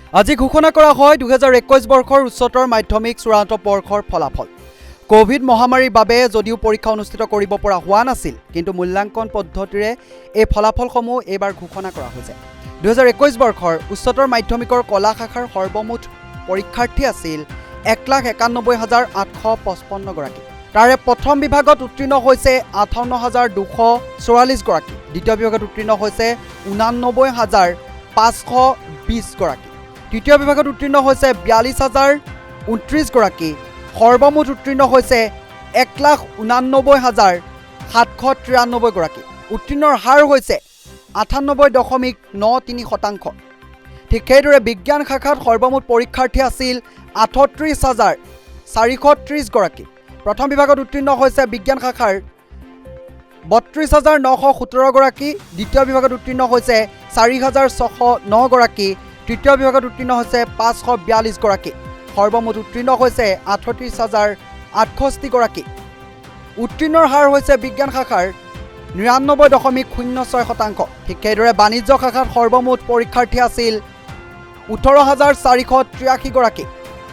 আজি ঘোষণা কৰা হয় 2021 বৰ্ষৰ উচ্চতৰ মাধ্যমিক চূড়ান্ত পৰীক্ষাৰ ফলাফল। কোভিড মহামাৰীৰ বাবে যদিও পৰীক্ষা অনুষ্ঠিত কৰিব পৰা হোৱা নাছিল, কিন্তু মূল্যাংকন পদ্ধতিৰে এই ফলাফলসমূহ এইবাৰ ঘোষণা কৰা হৈছে। 2021 বৰ্ষৰ উচ্চতৰ মাধ্যমিকৰ কলা শাখাৰ সৰ্বমুঠ পৰীক্ষাৰ্থী আছিল 1,91,855 গৰাকী। তাৰে প্ৰথম বিভাগত উত্তীৰ্ণ হৈছে 58,244 গৰাকী, দ্বিতীয় বিভাগত উত্তীৰ্ণ হৈছে 89,520 গৰাকী, তৃতীয় বিভাগত উত্তীৰ্ণ হৈছে 42,029 গৰাকী, সৰ্বমুঠ উত্তীৰ্ণ হৈছে 1,89,793 গৰাকী। উত্তীৰ্ণৰ হাৰ হৈছে 98.93%। ঠিক সেইদৰে বিজ্ঞান শাখাত সৰ্বমুঠ পৰীক্ষাৰ্থী আছিল 38,430 গৰাকী। প্ৰথম বিভাগত উত্তীৰ্ণ হৈছে বিজ্ঞান শাখাৰ 32,917 গৰাকী, দ্বিতীয় বিভাগত উত্তীৰ্ণ হৈছে 4,609 গৰাকী, তৃতীয় বিভাগত উত্তীৰ্ণ হৈছে 542 গৰাকী, সৰ্বমুঠ উত্তীৰ্ণ হৈছে 38,868 গৰাকী। উত্তীৰ্ণৰ হাৰ হৈছে বিজ্ঞান শাখাৰ 99.06%। ঠিক সেইদৰে বাণিজ্য শাখাত সৰ্বমুঠ পৰীক্ষাৰ্থী আছিল 18,483 গৰাকী।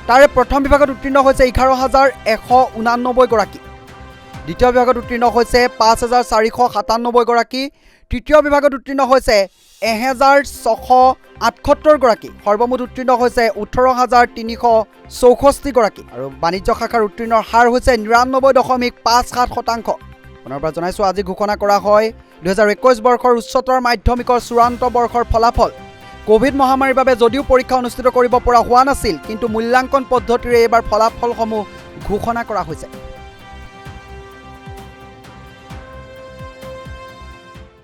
তাৰে প্ৰথম বিভাগত উত্তীৰ্ণ হৈছে 11,189 গৰাকী, দ্বিতীয় বিভাগত উত্তীৰ্ণ হৈছে 5,497 গৰাকী, তৃতীয় বিভাগত উত্তীৰ্ণ হৈছে 1,678 গৰাকী, সৰ্বমুঠ উত্তীৰ্ণ হৈছে 18,364 গৰাকী। আৰু বাণিজ্য শাখাৰ উত্তীৰ্ণৰ হাৰ হৈছে 99.57%। পুনৰবাৰ জনাইছোঁ, আজি ঘোষণা কৰা হয় 2021 বৰ্ষৰ উচ্চতৰ মাধ্যমিকৰ চূড়ান্ত বৰ্ষৰ ফলাফল। কোভিড মহামাৰীৰ বাবে যদিও পৰীক্ষা অনুষ্ঠিত কৰিব পৰা হোৱা নাছিল, কিন্তু মূল্যাংকন পদ্ধতিৰে এইবাৰ ফলাফলসমূহ ঘোষণা কৰা হৈছে।